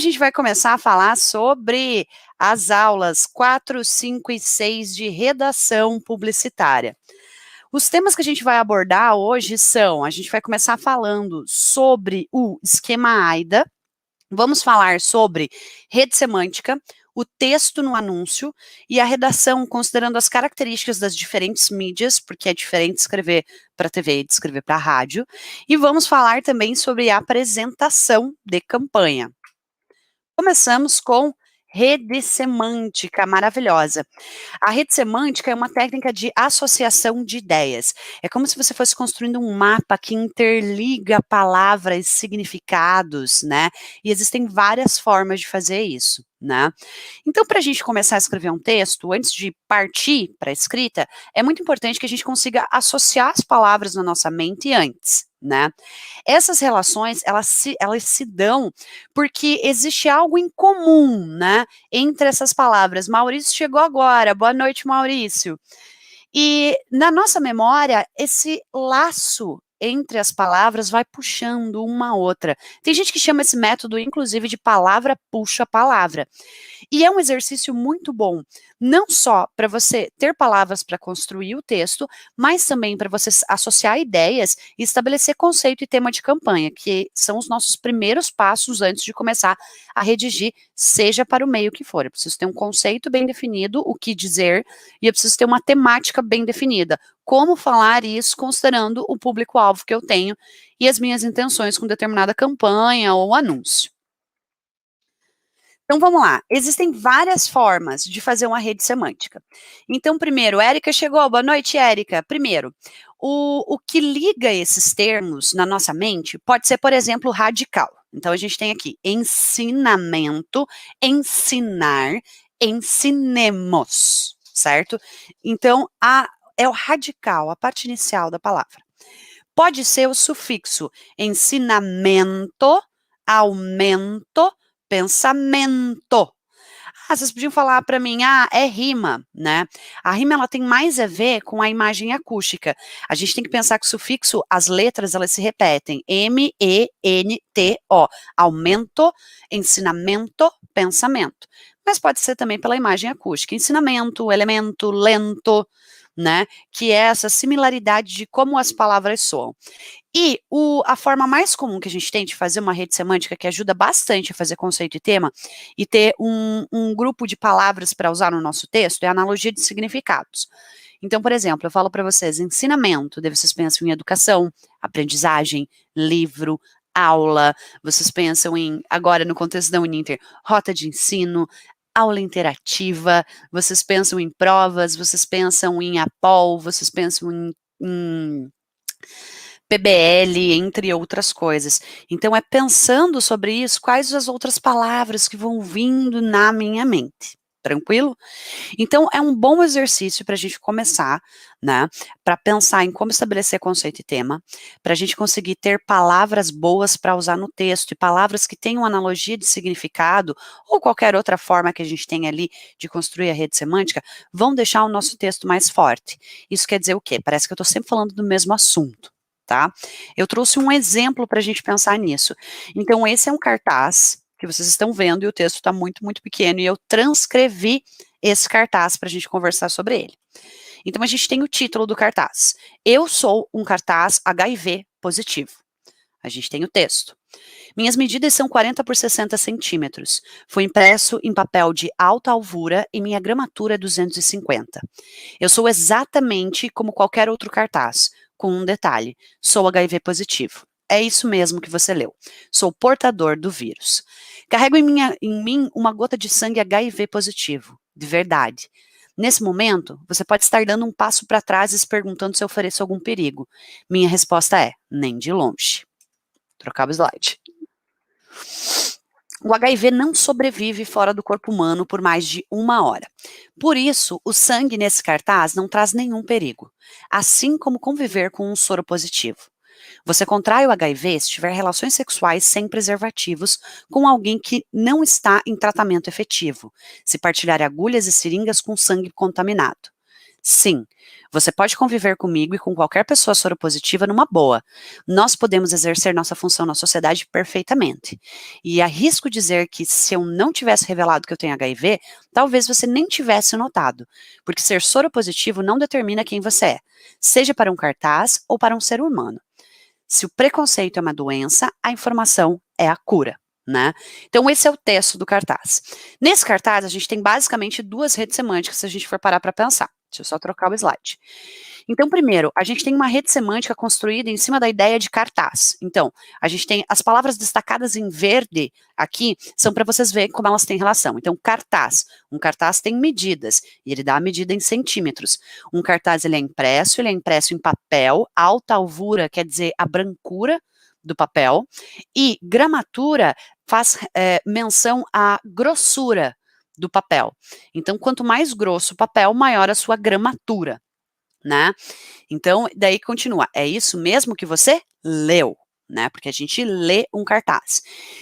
A gente vai começar a falar sobre as aulas 4, 5 e 6 de redação publicitária. Os temas que a gente vai abordar hoje são, a gente vai começar falando sobre o esquema AIDA, vamos falar sobre rede semântica, o texto no anúncio e a redação, considerando as características das diferentes mídias, porque é diferente escrever para TV e de escrever para rádio, e vamos falar também sobre a apresentação de campanha. Começamos com rede semântica, maravilhosa. A rede semântica é uma técnica de associação de ideias. É como se você fosse construindo um mapa que interliga palavras, significados, né? E existem várias formas de fazer isso, né? Então, para a gente começar a escrever um texto, antes de partir para a escrita, é muito importante que a gente consiga associar as palavras na nossa mente antes, né? Essas relações, elas se dão porque existe algo em comum, né, entre essas palavras. Maurício chegou agora, boa noite, Maurício. E na nossa memória, esse laço entre as palavras vai puxando uma a outra. Tem gente que chama esse método, inclusive, de palavra puxa palavra. E é um exercício muito bom, não só para você ter palavras para construir o texto, mas também para você associar ideias e estabelecer conceito e tema de campanha, que são os nossos primeiros passos antes de começar a redigir, seja para o meio que for. Eu preciso ter um conceito bem definido, o que dizer, e eu preciso ter uma temática bem definida. Como falar isso considerando o público-alvo que eu tenho e as minhas intenções com determinada campanha ou anúncio. Então vamos lá, existem várias formas de fazer uma rede semântica. Então, primeiro, Érica chegou, boa noite, Érica. Primeiro, o que liga esses termos na nossa mente pode ser, por exemplo, radical. Então a gente tem aqui ensinamento, ensinar, ensinemos, certo? Então, é o radical, a parte inicial da palavra. Pode ser o sufixo ensinamento, aumento, pensamento. Vocês podiam falar para mim, é rima, né? A rima, ela tem mais a ver com a imagem acústica. A gente tem que pensar que o sufixo, as letras, elas se repetem. M-E-N-T-O. Aumento, ensinamento, pensamento. Mas pode ser também pela imagem acústica. Ensinamento, elemento, lento, né? Que é essa similaridade de como as palavras soam. E a forma mais comum que a gente tem de fazer uma rede semântica, que ajuda bastante a fazer conceito e tema, e ter um grupo de palavras para usar no nosso texto, é a analogia de significados. Então, por exemplo, eu falo para vocês, ensinamento, daí vocês pensam em educação, aprendizagem, livro, aula, vocês pensam em, agora no contexto da Uninter, rota de ensino, aula interativa, vocês pensam em provas, vocês pensam em APOL, vocês pensam em PBL, entre outras coisas. Então, é pensando sobre isso, quais as outras palavras que vão vindo na minha mente. Tranquilo? Então, é um bom exercício para a gente começar, né? Para pensar em como estabelecer conceito e tema, para a gente conseguir ter palavras boas para usar no texto e palavras que tenham analogia de significado ou qualquer outra forma que a gente tenha ali de construir a rede semântica, vão deixar o nosso texto mais forte. Isso quer dizer o quê? Parece que eu estou sempre falando do mesmo assunto. Tá? Eu trouxe um exemplo para a gente pensar nisso. Então, esse é um cartaz que vocês estão vendo e o texto está muito, muito pequeno e eu transcrevi esse cartaz para a gente conversar sobre ele. Então, a gente tem o título do cartaz. Eu sou um cartaz HIV positivo. A gente tem o texto. Minhas medidas são 40 por 60 centímetros. Foi impresso em papel de alta alvura e minha gramatura é 250. Eu sou exatamente como qualquer outro cartaz, com um detalhe: sou HIV positivo. É isso mesmo que você leu. Sou portador do vírus. Carrego em mim uma gota de sangue HIV positivo, de verdade. Nesse momento, você pode estar dando um passo para trás e se perguntando se ofereço algum perigo. Minha resposta é: nem de longe. Trocar o slide. O HIV não sobrevive fora do corpo humano por mais de 1 hora. Por isso, o sangue nesse cartaz não traz nenhum perigo, assim como conviver com um soro positivo. Você contrai o HIV se tiver relações sexuais sem preservativos com alguém que não está em tratamento efetivo, se partilhar agulhas e seringas com sangue contaminado. Sim, você pode conviver comigo e com qualquer pessoa soropositiva numa boa. Nós podemos exercer nossa função na sociedade perfeitamente. E arrisco dizer que se eu não tivesse revelado que eu tenho HIV, talvez você nem tivesse notado, porque ser soropositivo não determina quem você é, seja para um cartaz ou para um ser humano. Se o preconceito é uma doença, a informação é a cura. Né? Então, esse é o texto do cartaz. Nesse cartaz, a gente tem basicamente duas redes semânticas, se a gente for parar para pensar. Deixa eu só trocar o slide. Então, primeiro, a gente tem uma rede semântica construída em cima da ideia de cartaz. Então, a gente tem as palavras destacadas em verde aqui, são para vocês verem como elas têm relação. Então, cartaz. Um cartaz tem medidas, e ele dá a medida em centímetros. Um cartaz, ele é impresso em papel, alta alvura quer dizer a brancura do papel, e gramatura faz menção à grossura do papel. Então, quanto mais grosso o papel, maior a sua gramatura, né? Então, daí continua, é isso mesmo que você leu, né? Porque a gente lê um cartaz.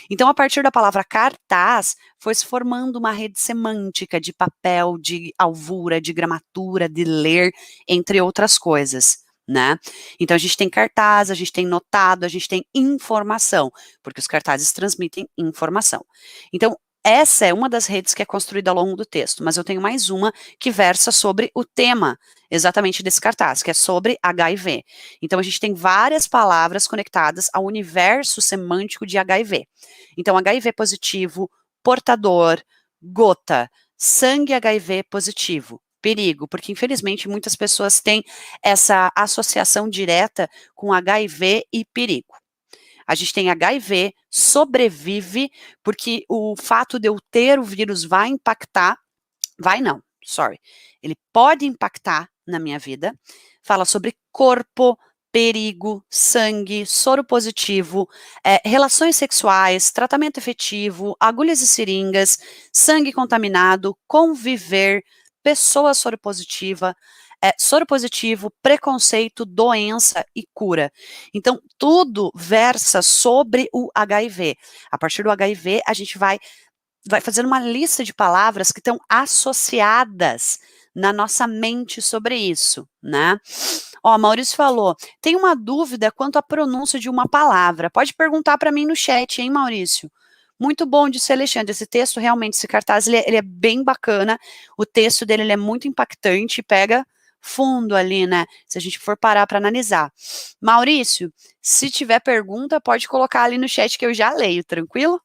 Então, a partir da palavra cartaz, foi se formando uma rede semântica de papel, de alvura, de gramatura, de ler, entre outras coisas. Né? Então a gente tem cartaz, a gente tem notado, a gente tem informação, porque os cartazes transmitem informação. Então, essa é uma das redes que é construída ao longo do texto, mas eu tenho mais uma que versa sobre o tema exatamente desse cartaz, que é sobre HIV. Então, a gente tem várias palavras conectadas ao universo semântico de HIV. Então, HIV positivo, portador, gota, sangue HIV positivo, perigo, porque infelizmente muitas pessoas têm essa associação direta com HIV e perigo. A gente tem HIV, sobrevive, porque o fato de eu ter o vírus vai impactar, ele pode impactar na minha vida. Fala sobre corpo, perigo, sangue, soro positivo, relações sexuais, tratamento efetivo, agulhas e seringas, sangue contaminado, conviver, pessoa soropositiva, soro positivo, preconceito, doença e cura. Então, tudo versa sobre o HIV. A partir do HIV, a gente vai fazendo uma lista de palavras que estão associadas na nossa mente sobre isso, né? Ó, Maurício falou, tem uma dúvida quanto à pronúncia de uma palavra. Pode perguntar para mim no chat, hein, Maurício? Muito bom, disse Alexandre. Esse texto, realmente, esse cartaz, ele é bem bacana. O texto dele ele é muito impactante, pega fundo ali, né? Se a gente for parar para analisar. Maurício, se tiver pergunta, pode colocar ali no chat que eu já leio, tranquilo?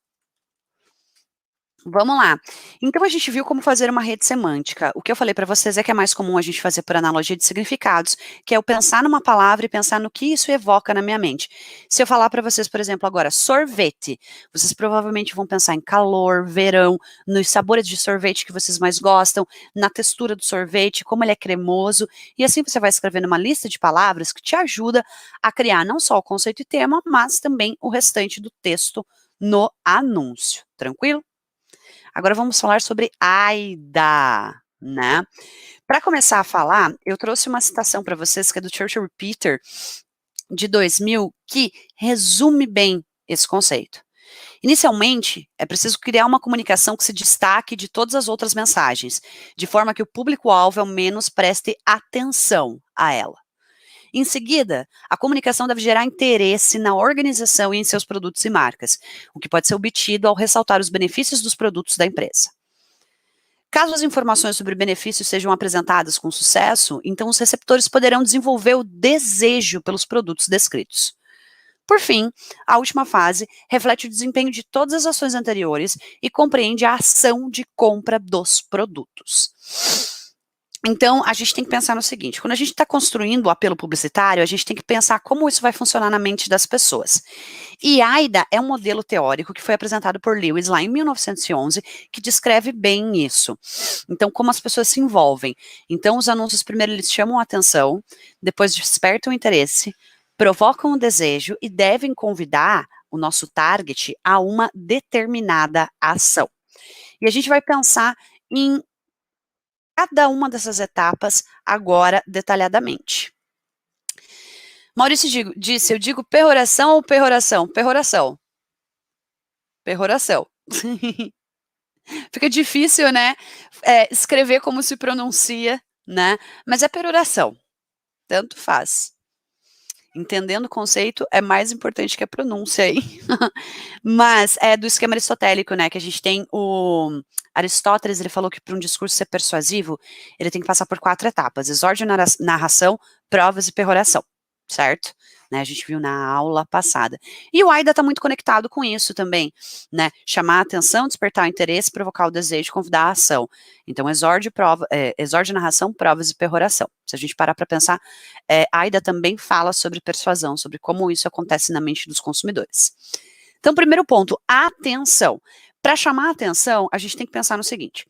Vamos lá. Então a gente viu como fazer uma rede semântica. O que eu falei para vocês é que é mais comum a gente fazer por analogia de significados, que é eu pensar numa palavra e pensar no que isso evoca na minha mente. Se eu falar para vocês, por exemplo, agora sorvete, vocês provavelmente vão pensar em calor, verão, nos sabores de sorvete que vocês mais gostam, na textura do sorvete, como ele é cremoso, e assim você vai escrevendo uma lista de palavras que te ajuda a criar não só o conceito e tema, mas também o restante do texto no anúncio. Tranquilo? Agora vamos falar sobre AIDA, né? Para começar a falar, eu trouxe uma citação para vocês que é do Churchill Repeater, de 2000, que resume bem esse conceito. Inicialmente, é preciso criar uma comunicação que se destaque de todas as outras mensagens, de forma que o público-alvo ao menos preste atenção a ela. Em seguida, a comunicação deve gerar interesse na organização e em seus produtos e marcas, o que pode ser obtido ao ressaltar os benefícios dos produtos da empresa. Caso as informações sobre benefícios sejam apresentadas com sucesso, então os receptores poderão desenvolver o desejo pelos produtos descritos. Por fim, a última fase reflete o desempenho de todas as ações anteriores e compreende a ação de compra dos produtos. Então, a gente tem que pensar no seguinte, quando a gente está construindo o apelo publicitário, a gente tem que pensar como isso vai funcionar na mente das pessoas. E AIDA é um modelo teórico que foi apresentado por Lewis lá em 1911, que descreve bem isso. Então, como as pessoas se envolvem. Então, os anúncios, primeiro, eles chamam a atenção, depois despertam o interesse, provocam o desejo e devem convidar o nosso target a uma determinada ação. E a gente vai pensar em cada uma dessas etapas agora detalhadamente. Maurício disse, eu digo perroração ou perroração? Perroração. Perroração. Fica difícil, né, escrever como se pronuncia, né? Mas é peroração, tanto faz. Entendendo o conceito é mais importante que a pronúncia aí. Mas é do esquema aristotélico, né? Que a gente tem o Aristóteles, ele falou que para um discurso ser persuasivo, ele tem que passar por 4 etapas: exórdio, narração, provas e peroração, certo? Né, a gente viu na aula passada. E o AIDA está muito conectado com isso também, né? Chamar a atenção, despertar o interesse, provocar o desejo, convidar a ação. Então, exórdio, narração, provas e peroração. Se a gente parar para pensar, AIDA também fala sobre persuasão, sobre como isso acontece na mente dos consumidores. Então, primeiro ponto, atenção. Para chamar a atenção, a gente tem que pensar no seguinte: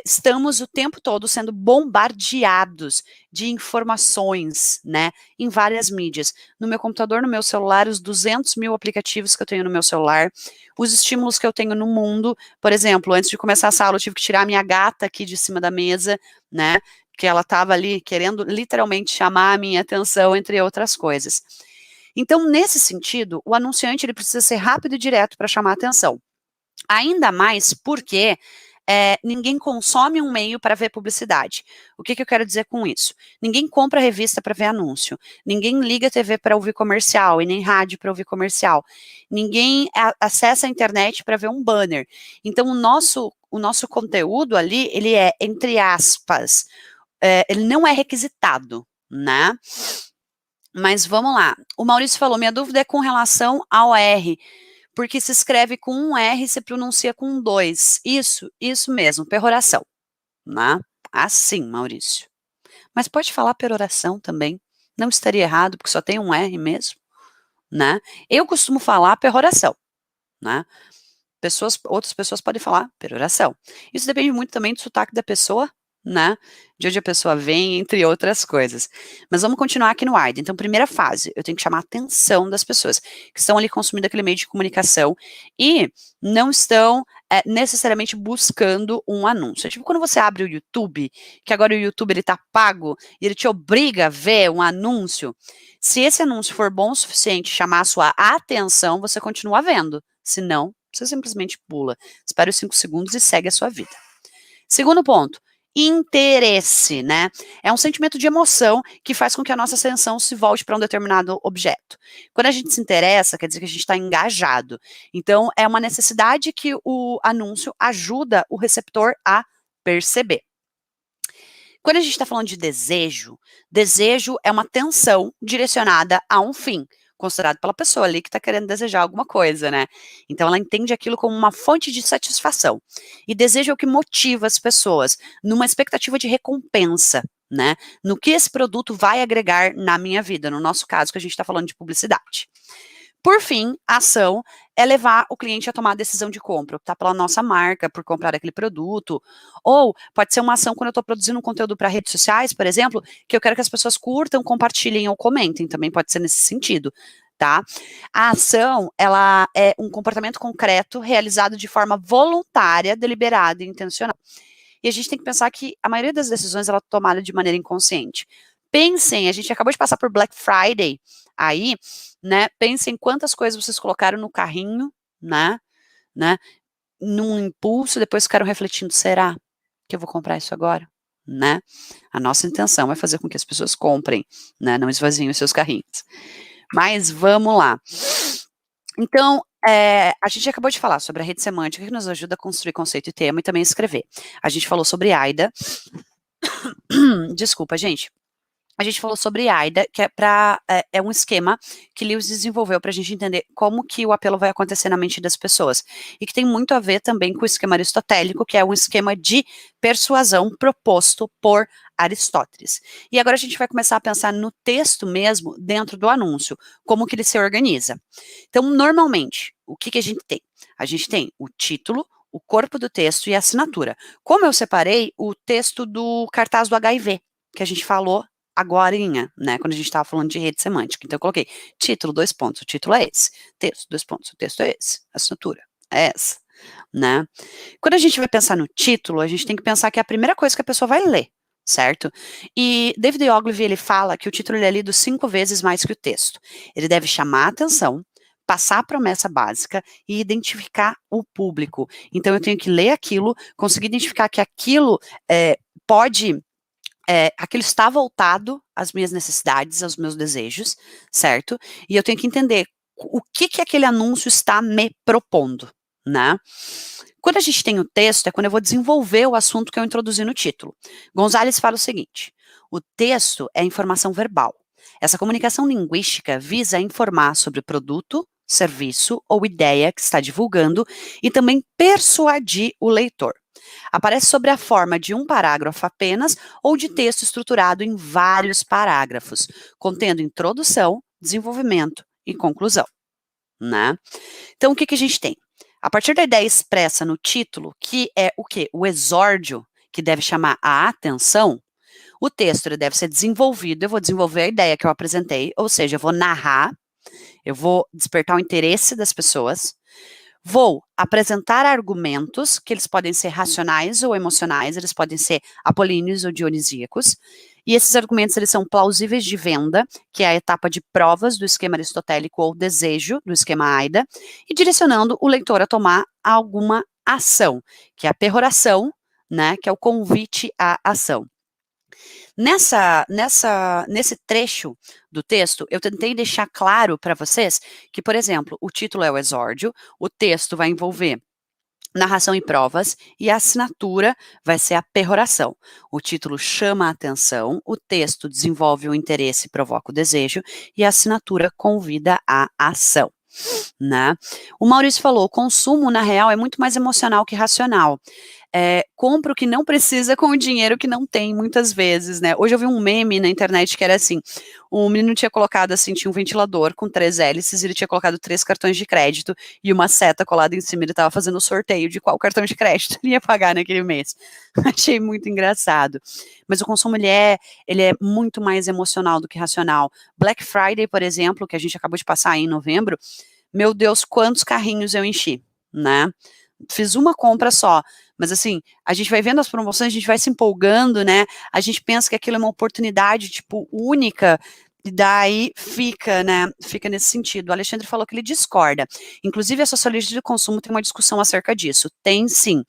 estamos o tempo todo sendo bombardeados de informações, né, em várias mídias. No meu computador, no meu celular, os 200 mil aplicativos que eu tenho no meu celular, os estímulos que eu tenho no mundo. Por exemplo, antes de começar essa aula, eu tive que tirar a minha gata aqui de cima da mesa, né, que ela estava ali querendo literalmente chamar a minha atenção, entre outras coisas. Então, nesse sentido, o anunciante ele precisa ser rápido e direto para chamar a atenção. Ainda mais porque ninguém consome um meio para ver publicidade. O que eu quero dizer com isso? Ninguém compra revista para ver anúncio. Ninguém liga a TV para ouvir comercial e nem rádio para ouvir comercial. Ninguém acessa a internet para ver um banner. Então, o nosso conteúdo ali, ele é, entre aspas, ele não é requisitado, né? Mas vamos lá. O Maurício falou: minha dúvida é com relação ao R, porque se escreve com um R e se pronuncia com 2. Isso mesmo, peroração, né? Assim, Maurício. Mas pode falar peroração também. Não estaria errado, porque só tem um R mesmo, né? Eu costumo falar peroração, né? Outras pessoas podem falar peroração. Isso depende muito também do sotaque da pessoa, né? De onde a pessoa vem, entre outras coisas. Mas vamos continuar aqui no AIDA. Então, primeira fase, eu tenho que chamar a atenção das pessoas que estão ali consumindo aquele meio de comunicação e não estão necessariamente buscando um anúncio. É tipo quando você abre o YouTube, que agora o YouTube ele tá pago e ele te obriga a ver um anúncio. Se esse anúncio for bom o suficiente, chamar a sua atenção, você continua vendo. Se não, você simplesmente pula, espera os 5 segundos e segue a sua vida. Segundo ponto, interesse, né? É um sentimento de emoção que faz com que a nossa atenção se volte para um determinado objeto. Quando a gente se interessa, quer dizer que a gente está engajado. Então, é uma necessidade que o anúncio ajuda o receptor a perceber. Quando a gente está falando de desejo é uma tensão direcionada a um fim, considerado pela pessoa ali que está querendo desejar alguma coisa, né? Então ela entende aquilo como uma fonte de satisfação. E desejo é o que motiva as pessoas, numa expectativa de recompensa, né? No que esse produto vai agregar na minha vida, no nosso caso, que a gente está falando de publicidade. Por fim, a ação é levar o cliente a tomar a decisão de compra, optar pela nossa marca, por comprar aquele produto, ou pode ser uma ação quando eu estou produzindo um conteúdo para redes sociais, por exemplo, que eu quero que as pessoas curtam, compartilhem ou comentem, também pode ser nesse sentido, tá? A ação, ela é um comportamento concreto realizado de forma voluntária, deliberada e intencional. E a gente tem que pensar que a maioria das decisões ela é tomada de maneira inconsciente. Pensem, a gente acabou de passar por Black Friday aí, né? Pensem quantas coisas vocês colocaram no carrinho, né? Num impulso, depois ficaram refletindo, será que eu vou comprar isso agora? Né? A nossa intenção é fazer com que as pessoas comprem, né? Não esvaziem os seus carrinhos. Mas vamos lá. Então, a gente acabou de falar sobre a rede semântica, que nos ajuda a construir conceito e tema e também escrever. A gente falou sobre AIDA. Desculpa, gente. A gente falou sobre AIDA, que é um esquema que Lewis desenvolveu para a gente entender como que o apelo vai acontecer na mente das pessoas. E que tem muito a ver também com o esquema aristotélico, que é um esquema de persuasão proposto por Aristóteles. E agora a gente vai começar a pensar no texto mesmo, dentro do anúncio, como que ele se organiza. Então, normalmente, o que a gente tem? A gente tem o título, o corpo do texto e a assinatura. Como eu separei o texto do cartaz do HIV, que a gente falou agorinha, né, quando a gente estava falando de rede semântica. Então eu coloquei título, 2 pontos, o título é esse. Texto, 2 pontos, o texto é esse. Assinatura é essa, né. Quando a gente vai pensar no título, a gente tem que pensar que é a primeira coisa que a pessoa vai ler, certo? E David Ogilvy, ele fala que o título ele é lido 5 vezes mais que o texto. Ele deve chamar a atenção, passar a promessa básica e identificar o público. Então eu tenho que ler aquilo, conseguir identificar que aquilo pode aquilo está voltado às minhas necessidades, aos meus desejos, certo? E eu tenho que entender o que aquele anúncio está me propondo, né? Quando a gente tem o texto, é quando eu vou desenvolver o assunto que eu introduzi no título. Gonzalez fala o seguinte: o texto é informação verbal. Essa comunicação linguística visa informar sobre o produto, serviço ou ideia que está divulgando e também persuadir o leitor. Aparece sob a forma de um parágrafo apenas ou de texto estruturado em vários parágrafos, contendo introdução, desenvolvimento e conclusão, né? Então, o que a gente tem? A partir da ideia expressa no título, que é o quê? O exórdio, que deve chamar a atenção, o texto ele deve ser desenvolvido, eu vou desenvolver a ideia que eu apresentei, ou seja, eu vou narrar, eu vou despertar o interesse das pessoas, vou apresentar argumentos, que eles podem ser racionais ou emocionais, eles podem ser apolíneos ou dionisíacos, e esses argumentos eles são plausíveis de venda, que é a etapa de provas do esquema aristotélico ou desejo, do esquema AIDA, e direcionando o leitor a tomar alguma ação, que é a peroração, né, que é o convite à ação. Nesse trecho do texto, eu tentei deixar claro para vocês que, por exemplo, o título é o exórdio, o texto vai envolver narração e provas, e a assinatura vai ser a peroração. O título chama a atenção, o texto desenvolve o interesse e provoca o desejo, e a assinatura convida à ação. Né? O Maurício falou, o consumo, na real, é muito mais emocional que racional. Compra o que não precisa com o dinheiro que não tem, muitas vezes, né? Hoje eu vi um meme na internet que era assim, o menino tinha colocado assim, tinha um ventilador com 3 hélices, e ele tinha colocado 3 cartões de crédito e uma seta colada em cima, ele estava fazendo o sorteio de qual cartão de crédito ele ia pagar naquele mês. Achei muito engraçado. Mas o consumo, ele é muito mais emocional do que racional. Black Friday, por exemplo, que a gente acabou de passar aí em novembro, meu Deus, quantos carrinhos eu enchi, né? Fiz uma compra só, mas assim, a gente vai vendo as promoções, a gente vai se empolgando, né? A gente pensa que aquilo é uma oportunidade, tipo, única, e daí fica, né? Fica nesse sentido. O Alexandre falou que ele discorda. Inclusive, a sociologia do consumo tem uma discussão acerca disso. Tem sim.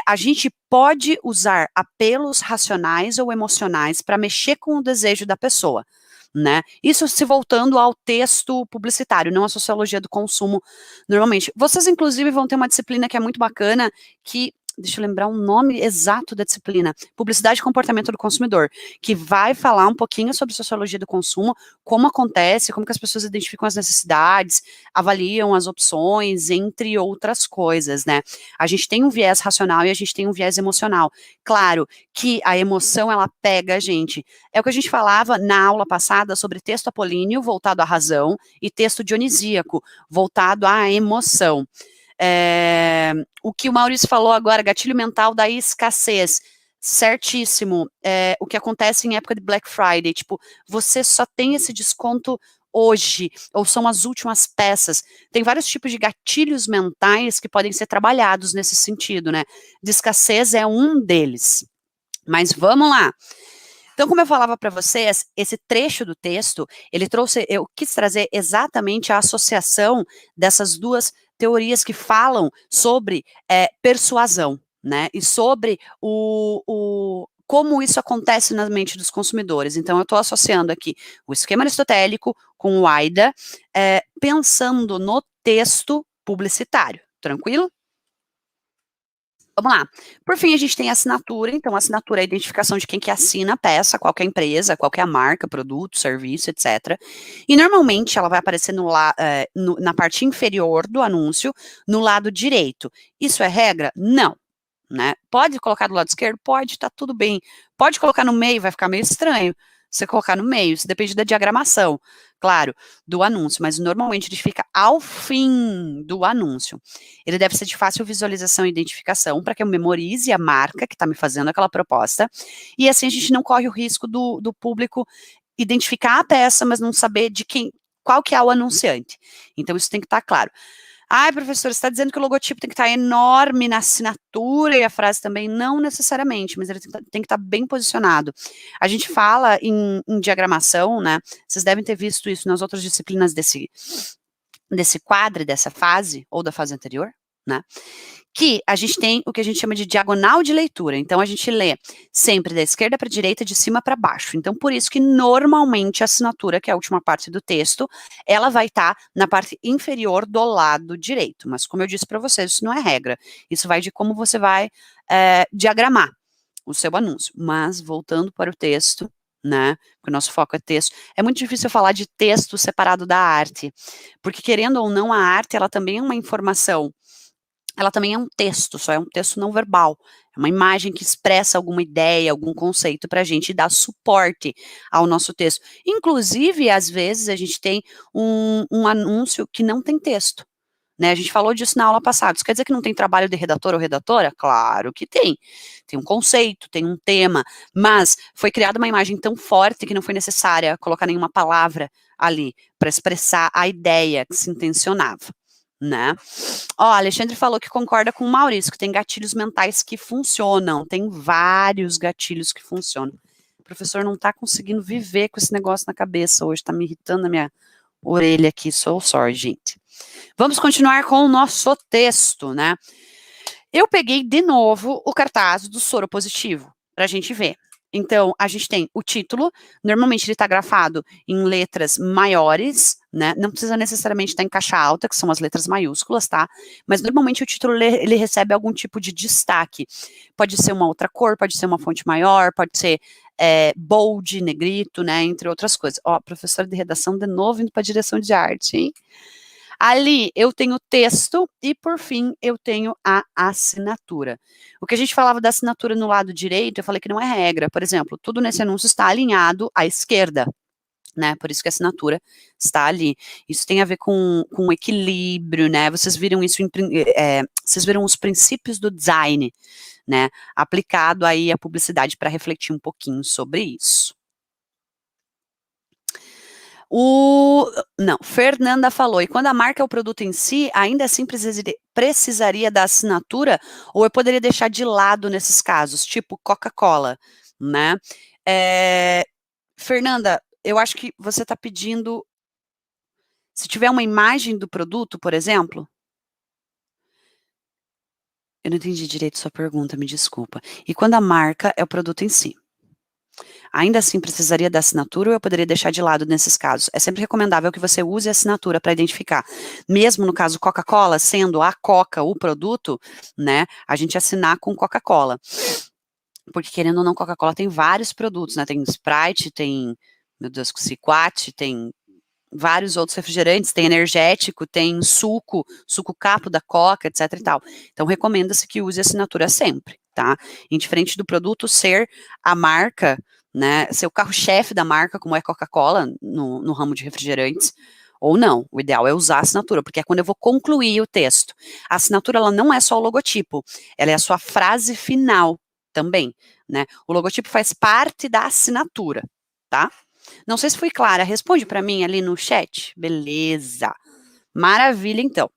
A gente pode usar apelos racionais ou emocionais para mexer com o desejo da pessoa. Né? Isso se voltando ao texto publicitário, não à sociologia do consumo normalmente. Vocês, inclusive, vão ter uma disciplina que é muito bacana, que, deixa eu lembrar o nome exato da disciplina, Publicidade e Comportamento do Consumidor, que vai falar um pouquinho sobre sociologia do consumo, como acontece, como que as pessoas identificam as necessidades, avaliam as opções, entre outras coisas, né? A gente tem um viés racional e a gente tem um viés emocional. Claro que a emoção, ela pega a gente. É o que a gente falava na aula passada sobre texto apolíneo, voltado à razão, e texto dionisíaco, voltado à emoção. O que o Maurício falou agora, gatilho mental da escassez, certíssimo. O que acontece em época de Black Friday, tipo, você só tem esse desconto hoje, ou são as últimas peças. Tem vários tipos de gatilhos mentais que podem ser trabalhados nesse sentido, né? De escassez é um deles. Mas vamos lá. Então, como eu falava para vocês, esse trecho do texto, eu quis trazer exatamente a associação dessas duas teorias que falam sobre persuasão, né? E sobre como isso acontece na mente dos consumidores. Então, eu estou associando aqui o esquema aristotélico com o AIDA, pensando no texto publicitário. Tranquilo? Vamos lá. Por fim, a gente tem a assinatura. Então, a assinatura é a identificação de quem que assina a peça, qual que é a empresa, qual que é a marca, produto, serviço, etc. E, normalmente, ela vai aparecer na parte inferior do anúncio, no lado direito. Isso é regra? Não. Né? Pode colocar do lado esquerdo? Pode, tá tudo bem. Pode colocar no meio, vai ficar meio estranho. Você colocar no meio, isso depende da diagramação, claro, do anúncio, mas normalmente ele fica ao fim do anúncio. Ele deve ser de fácil visualização e identificação, para que eu memorize a marca que está me fazendo aquela proposta, e assim a gente não corre o risco do público identificar a peça, mas não saber qual que é o anunciante. Então isso tem que estar claro. Ai, professor, você está dizendo que o logotipo tem que estar enorme na assinatura e a frase também? Não necessariamente, mas ele tem que estar bem posicionado. A gente fala em diagramação, né? Vocês devem ter visto isso nas outras disciplinas desse quadro, dessa fase, ou da fase anterior. né? Que a gente tem o que a gente chama de diagonal de leitura. Então, a gente lê sempre da esquerda para a direita, de cima para baixo. Então, por isso que normalmente a assinatura, que é a última parte do texto, ela vai estar na parte inferior do lado direito. Mas, como eu disse para vocês, isso não é regra. Isso vai de como você vai diagramar o seu anúncio. Mas, voltando para o texto, né, porque o nosso foco é texto, é muito difícil falar de texto separado da arte, porque, querendo ou não, a arte, ela também é uma informação, ela também é um texto, só é um texto não verbal. É uma imagem que expressa alguma ideia, algum conceito para a gente e dá suporte ao nosso texto. Inclusive, às vezes, a gente tem um anúncio que não tem texto. Né? A gente falou disso na aula passada. Isso quer dizer que não tem trabalho de redator ou redatora? Claro que tem. Tem um conceito, tem um tema, mas foi criada uma imagem tão forte que não foi necessária colocar nenhuma palavra ali para expressar a ideia que se intencionava. Né? Ó, Alexandre falou que concorda com o Maurício, que tem gatilhos mentais que funcionam. Tem vários gatilhos que funcionam. O professor não está conseguindo viver com esse negócio na cabeça hoje, está me irritando a minha orelha aqui, sou sorry, gente. Vamos continuar com o nosso texto, né? Eu peguei de novo o cartaz do soro positivo, para a gente ver. Então, a gente tem o título, normalmente ele está grafado em letras maiores, né? Não precisa necessariamente estar em caixa alta, que são as letras maiúsculas, tá? Mas normalmente o título ele recebe algum tipo de destaque. Pode ser uma outra cor, pode ser uma fonte maior, pode ser bold, negrito, né? Entre outras coisas. Ó, professora de redação de novo indo para a direção de arte, hein? Ali eu tenho o texto e, por fim, eu tenho a assinatura. O que a gente falava da assinatura no lado direito, eu falei que não é regra. Por exemplo, tudo nesse anúncio está alinhado à esquerda, né? Por isso que a assinatura está ali. Isso tem a ver com equilíbrio, né? Vocês viram isso, vocês viram os princípios do design, né? Aplicado aí à publicidade para refletir um pouquinho sobre isso. Não, Fernanda falou, e quando a marca é o produto em si, ainda assim precisaria da assinatura, ou eu poderia deixar de lado nesses casos, tipo Coca-Cola, né? Fernanda, eu acho que você está pedindo, se tiver uma imagem do produto, por exemplo, eu não entendi direito sua pergunta, me desculpa. E quando a marca é o produto em si? Ainda assim, precisaria da assinatura ou eu poderia deixar de lado nesses casos? É sempre recomendável que você use a assinatura para identificar. Mesmo no caso Coca-Cola, sendo a Coca o produto, né, a gente assinar com Coca-Cola. Porque, querendo ou não, Coca-Cola tem vários produtos, né, tem Sprite, tem, meu Deus, Ciquate, tem vários outros refrigerantes, tem energético, tem suco capo da Coca, etc e tal. Então, recomenda-se que use a assinatura sempre, tá? Indiferente do produto ser a marca, né, ser o carro-chefe da marca, como é Coca-Cola, no ramo de refrigerantes, ou não. O ideal é usar a assinatura, porque é quando eu vou concluir o texto. A assinatura, ela não é só o logotipo, ela é a sua frase final também, né? O logotipo faz parte da assinatura, tá? Não sei se fui clara, responde para mim ali no chat. Beleza. Maravilha, então.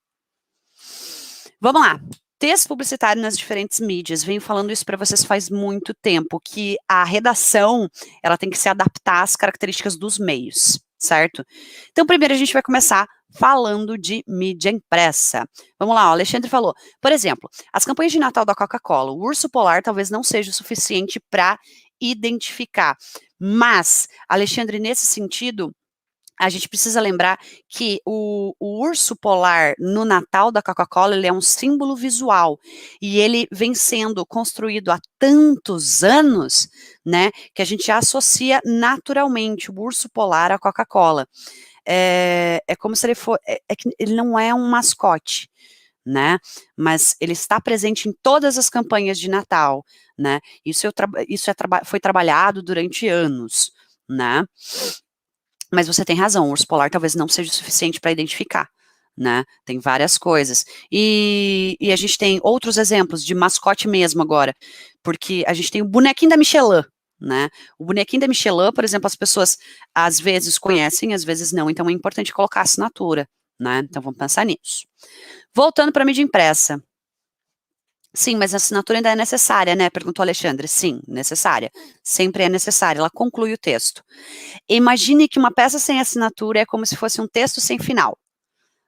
Vamos lá. Texto publicitário nas diferentes mídias. Venho falando isso para vocês faz muito tempo, que a redação, ela tem que se adaptar às características dos meios, certo? Então, primeiro a gente vai começar falando de mídia impressa. Vamos lá, o Alexandre falou. Por exemplo, as campanhas de Natal da Coca-Cola, o urso polar talvez não seja o suficiente para identificar. Mas, Alexandre, nesse sentido, a gente precisa lembrar que o urso polar no Natal da Coca-Cola, ele é um símbolo visual, e ele vem sendo construído há tantos anos, né, que a gente associa naturalmente o urso polar à Coca-Cola. É como se ele for, que ele não é um mascote, né, mas ele está presente em todas as campanhas de Natal, né, foi trabalhado durante anos, né. Mas você tem razão, o urso polar talvez não seja o suficiente para identificar, né? Tem várias coisas. E a gente tem outros exemplos de mascote mesmo agora, porque a gente tem o bonequinho da Michelin, né? O bonequinho da Michelin, por exemplo, as pessoas às vezes conhecem, às vezes não, então é importante colocar assinatura, né? Então vamos pensar nisso. Voltando para a mídia impressa. Sim, mas a assinatura ainda é necessária, né? Perguntou Alexandre. Sim, necessária. Sempre é necessária, ela conclui o texto. Imagine que uma peça sem assinatura é como se fosse um texto sem final,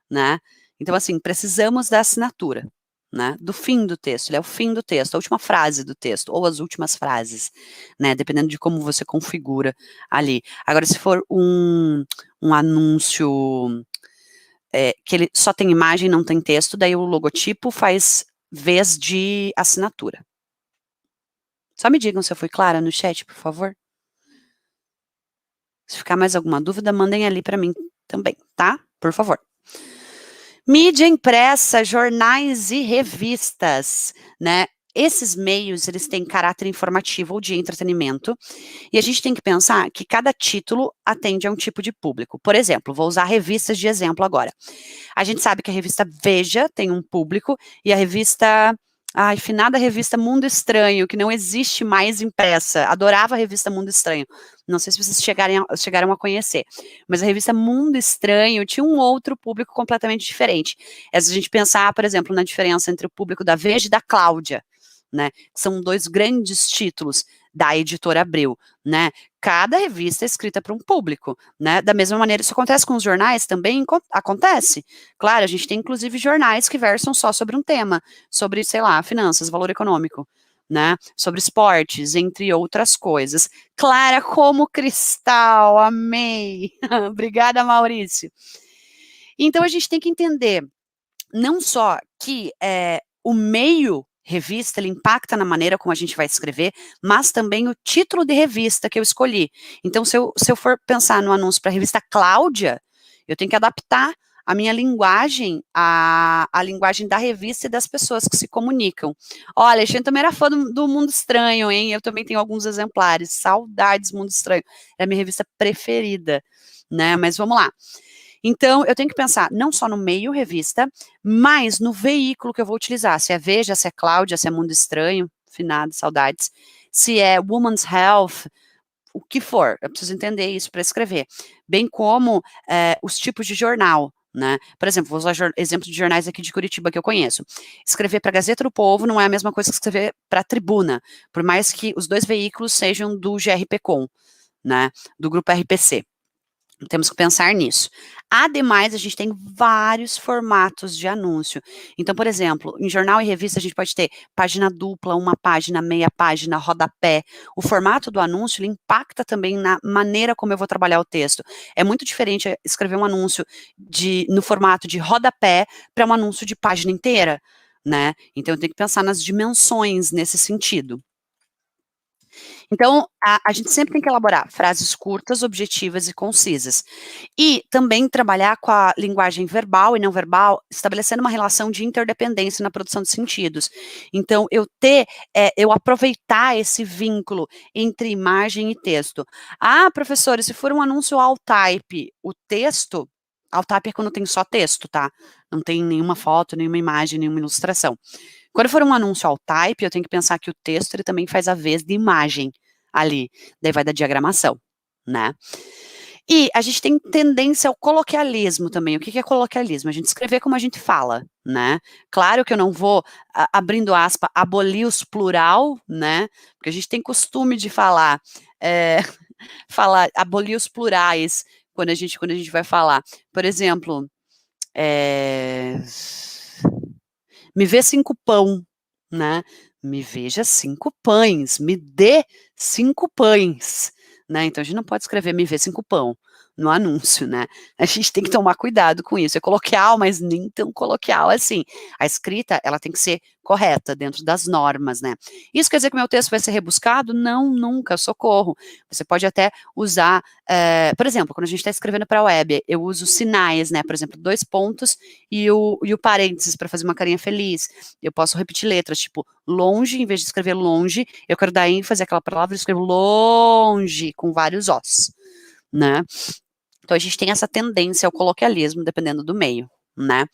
né? Então, assim, precisamos da assinatura, né, do fim do texto, ele é o fim do texto, a última frase do texto, ou as últimas frases, né, dependendo de como você configura ali. Agora, se for um anúncio que ele só tem imagem, não tem texto, daí o logotipo faz vez de assinatura. Só me digam se eu fui clara no chat, por favor. Se ficar mais alguma dúvida, mandem ali para mim também, tá? Por favor. Mídia impressa, jornais e revistas, né? Esses meios, eles têm caráter informativo ou de entretenimento, e a gente tem que pensar que cada título atende a um tipo de público. Por exemplo, vou usar revistas de exemplo agora. A gente sabe que a revista Veja tem um público, e a revista... Ai, finada revista Mundo Estranho, que não existe mais impressa. Adorava a revista Mundo Estranho. Não sei se vocês chegaram a conhecer. Mas a revista Mundo Estranho tinha um outro público completamente diferente. É se a gente pensar, por exemplo, na diferença entre o público da Veja e da Cláudia, né? São dois grandes títulos da editora Abril, né? Cada revista é escrita para um público, né? Da mesma maneira, isso acontece com os jornais também? Acontece. Claro, a gente tem inclusive jornais que versam só sobre um tema, sobre, sei lá, finanças, valor econômico, né? Sobre esportes, entre outras coisas. Clara como cristal, amei. Obrigada, Maurício. Então a gente tem que entender não só que o meio revista, ele impacta na maneira como a gente vai escrever, mas também o título de revista que eu escolhi. Então, se eu for pensar no anúncio para a revista Cláudia, eu tenho que adaptar a minha linguagem à linguagem da revista e das pessoas que se comunicam. Olha, a gente também era fã do Mundo Estranho, hein? Eu também tenho alguns exemplares. Saudades, Mundo Estranho. É a minha revista preferida, né? Mas vamos lá. Então, eu tenho que pensar não só no meio revista, mas no veículo que eu vou utilizar. Se é Veja, se é Cláudia, se é Mundo Estranho, finado, saudades. Se é Woman's Health, o que for. Eu preciso entender isso para escrever. Bem como os tipos de jornal. Né? Por exemplo, vou usar exemplo de jornais aqui de Curitiba que eu conheço. Escrever para a Gazeta do Povo não é a mesma coisa que escrever para a Tribuna, por mais que os dois veículos sejam do GRPcom, né? Do grupo RPC. Temos que pensar nisso. Ademais, a gente tem vários formatos de anúncio. Então, por exemplo, em jornal e revista, a gente pode ter página dupla, uma página, meia página, rodapé. O formato do anúncio, ele impacta também na maneira como eu vou trabalhar o texto. É muito diferente escrever um anúncio no formato de rodapé para um anúncio de página inteira, né? Então, eu tenho que pensar nas dimensões nesse sentido. Então, a gente sempre tem que elaborar frases curtas, objetivas e concisas. E também trabalhar com a linguagem verbal e não verbal, estabelecendo uma relação de interdependência na produção de sentidos. Então, eu aproveitar esse vínculo entre imagem e texto. Ah, professora, se for um anúncio all type, o texto, all type é quando tem só texto, tá? Não tem nenhuma foto, nenhuma imagem, nenhuma ilustração. Quando for um anúncio all type, eu tenho que pensar que o texto ele também faz a vez de imagem ali, daí vai da diagramação, né? E a gente tem tendência ao coloquialismo também. O que é coloquialismo? A gente escrever como a gente fala, né? Claro que eu não vou, abrindo aspa, abolir os plural, né? Porque a gente tem costume de falar, abolir os plurais quando a gente vai falar. Por exemplo, me vê 5 pão, né? Me veja 5 pães, me dê 5 pães, né? Então a gente não pode escrever me vê 5 pão no anúncio, né? A gente tem que tomar cuidado com isso. É coloquial, mas nem tão coloquial assim. A escrita, ela tem que ser correta dentro das normas, né? Isso quer dizer que o meu texto vai ser rebuscado? Não, nunca, socorro. Você pode até usar, por exemplo, quando a gente está escrevendo para a web, eu uso sinais, né? Por exemplo, 2 pontos e o parênteses para fazer uma carinha feliz. Eu posso repetir letras, tipo, longe, em vez de escrever longe, eu quero dar ênfase àquela palavra, eu escrevo longe, com vários os, né? Então, a gente tem essa tendência ao coloquialismo, dependendo do meio, né?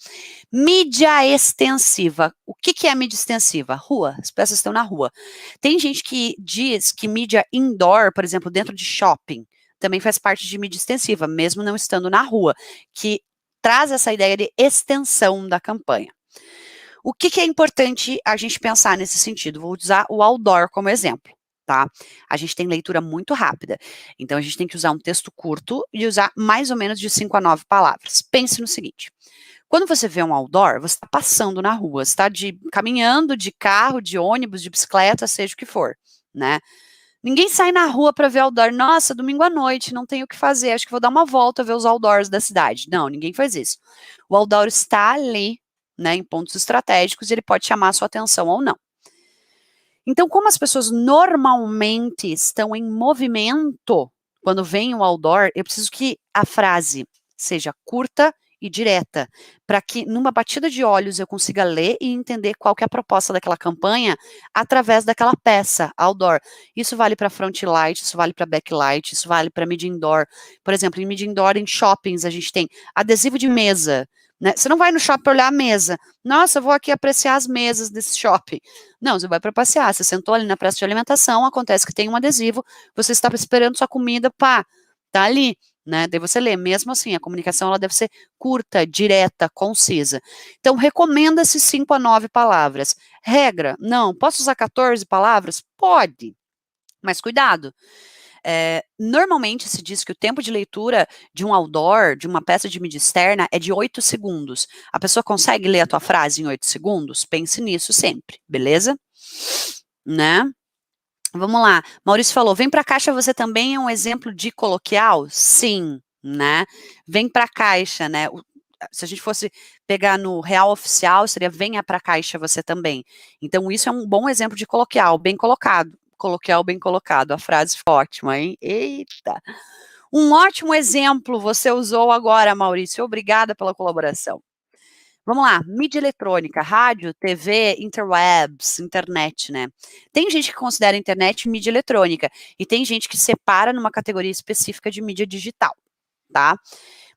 Mídia extensiva. O que é mídia extensiva? Rua. As peças estão na rua. Tem gente que diz que mídia indoor, por exemplo, dentro de shopping, também faz parte de mídia extensiva, mesmo não estando na rua, que traz essa ideia de extensão da campanha. O que é importante a gente pensar nesse sentido? Vou usar o outdoor como exemplo. Tá? A gente tem leitura muito rápida, então a gente tem que usar um texto curto e usar mais ou menos de 5 a 9 palavras. Pense no seguinte: Quando você vê um outdoor, você está passando na rua, você está caminhando de carro, de ônibus, de bicicleta, seja o que for, né? Ninguém sai na rua para ver outdoor. Nossa, domingo à noite, não tenho o que fazer, acho que vou dar uma volta ver os outdoors da cidade. Não, ninguém faz isso. O outdoor está ali, né, em pontos estratégicos, e ele pode chamar a sua atenção ou não. Então, como as pessoas normalmente estão em movimento quando vem o outdoor, eu preciso que a frase seja curta e direta, para que numa batida de olhos eu consiga ler e entender qual que é a proposta daquela campanha através daquela peça outdoor. Isso vale para front light, isso vale para backlight, isso vale para mid indoor. Por exemplo, em mid indoor, em shoppings, a gente tem adesivo de mesa, né? Você não vai no shopping olhar a mesa. Nossa, eu vou aqui apreciar as mesas desse shopping. Não, você vai para passear, você sentou ali na praça de alimentação, acontece que tem um adesivo, você está esperando sua comida, pá, tá ali, né? Daí você lê, mesmo assim, a comunicação ela deve ser curta, direta, concisa. Então, recomenda-se 5 a 9 palavras. Regra, não, posso usar 14 palavras? Pode, mas cuidado. Normalmente se diz que o tempo de leitura de um outdoor, de uma peça de mídia externa, é de 8 segundos. A pessoa consegue ler a tua frase em 8 segundos? Pense nisso sempre, beleza? Né? Vamos lá. Maurício falou, vem pra caixa, você também é um exemplo de coloquial? Sim, né? Vem pra caixa, né? Se a gente fosse pegar no real oficial, seria venha pra caixa você também. Então, isso é um bom exemplo de coloquial, bem colocado. Coloquial bem colocado, a frase foi ótima, hein? Eita! Um ótimo exemplo você usou agora, Maurício. Obrigada pela colaboração. Vamos lá, mídia eletrônica, rádio, TV, interwebs, internet, né? Tem gente que considera a internet mídia eletrônica e tem gente que separa numa categoria específica de mídia digital, tá?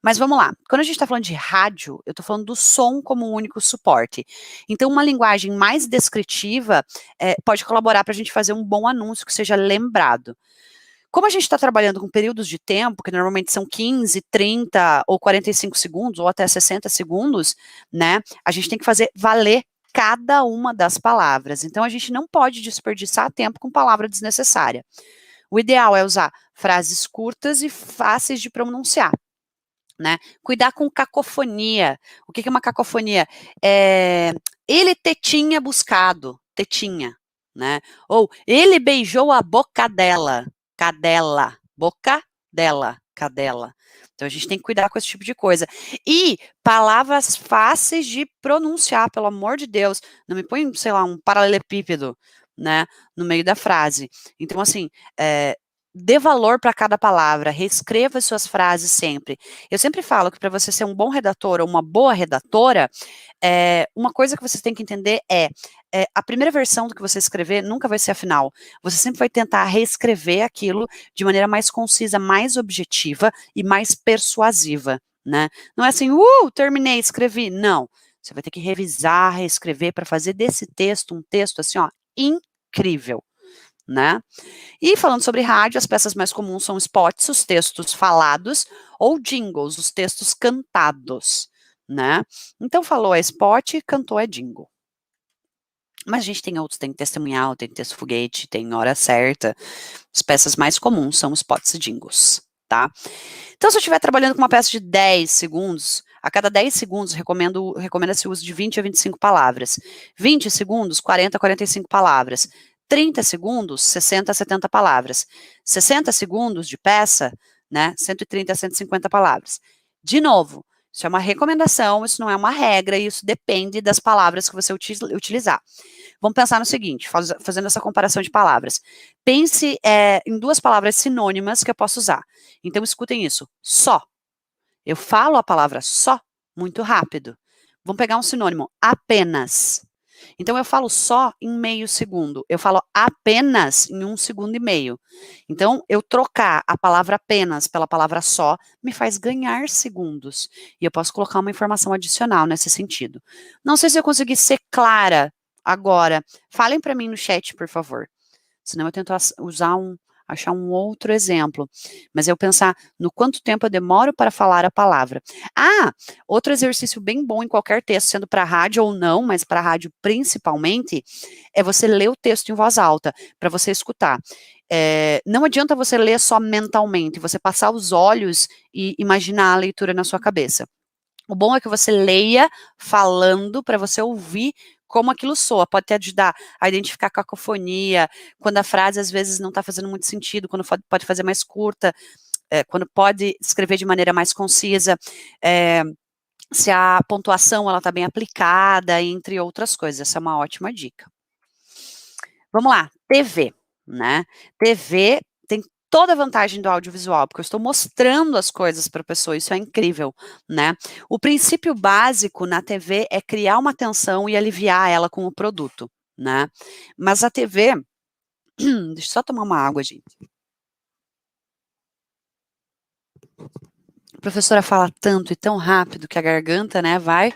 Mas vamos lá, quando a gente está falando de rádio, eu estou falando do som como único suporte. Então, uma linguagem mais descritiva pode colaborar para a gente fazer um bom anúncio que seja lembrado. Como a gente está trabalhando com períodos de tempo, que normalmente são 15, 30 ou 45 segundos, ou até 60 segundos, né? A gente tem que fazer valer cada uma das palavras. Então, a gente não pode desperdiçar tempo com palavra desnecessária. O ideal é usar frases curtas e fáceis de pronunciar. Né? Cuidar com cacofonia. O que é uma cacofonia? Ele tinha buscado, tetinha, né? Ou ele beijou a boca dela, cadela, boca dela, cadela. Então a gente tem que cuidar com esse tipo de coisa. E palavras fáceis de pronunciar, pelo amor de Deus. Não me põe, sei lá, um paralelepípedo, né, no meio da frase. Então, assim, dê valor para cada palavra, reescreva suas frases sempre. Eu sempre falo que para você ser um bom redator ou uma boa redatora, uma coisa que vocês têm que entender a primeira versão do que você escrever nunca vai ser a final. Você sempre vai tentar reescrever aquilo de maneira mais concisa, mais objetiva e mais persuasiva, né? Não é assim, terminei, escrevi. Não. Você vai ter que revisar, reescrever para fazer desse texto um texto assim, ó, incrível, né? E falando sobre rádio, as peças mais comuns são spots, os textos falados, ou jingles, os textos cantados, né? Então falou é spot, cantou é jingle. Mas a gente tem outros, tem testemunhal, tem texto foguete, tem hora certa. As peças mais comuns são spots e jingles, tá? Então, se eu estiver trabalhando com uma peça de 10 segundos, a cada 10 segundos recomenda-se o uso de 20 a 25 palavras. 20 segundos, 40 a 45 palavras. 30 segundos, 60 a 70 palavras. 60 segundos de peça, né, 130 a 150 palavras. De novo, isso é uma recomendação, isso não é uma regra, e isso depende das palavras que você utilizar. Vamos pensar no seguinte, fazendo essa comparação de palavras. Pense em duas palavras sinônimas que eu posso usar. Então, escutem isso. Só. Eu falo a palavra só muito rápido. Vamos pegar um sinônimo. Apenas. Então, eu falo só em meio segundo. Eu falo apenas em 1,5 segundos. Então, eu trocar a palavra apenas pela palavra só me faz ganhar segundos. E eu posso colocar uma informação adicional nesse sentido. Não sei se eu consegui ser clara agora. Falem para mim no chat, por favor. Senão eu tento achar um outro exemplo. Mas eu pensar no quanto tempo eu demoro para falar a palavra. Outro exercício bem bom em qualquer texto, sendo para rádio ou não, mas para rádio principalmente, é você ler o texto em voz alta, para você escutar. Não adianta você ler só mentalmente, você passar os olhos e imaginar a leitura na sua cabeça. O bom é que você leia falando para você ouvir como aquilo soa. Pode te ajudar a identificar cacofonia, quando a frase às vezes não está fazendo muito sentido, quando pode fazer mais curta, quando pode escrever de maneira mais concisa, se a pontuação ela está bem aplicada, entre outras coisas. Essa é uma ótima dica. Vamos lá, TV, né? TV tem toda a vantagem do audiovisual, porque eu estou mostrando as coisas para a pessoa, isso é incrível, né? O princípio básico na TV é criar uma atenção e aliviar ela com o produto, né? Mas a TV, deixa eu só tomar uma água, gente. A professora fala tanto e tão rápido que a garganta, né, vai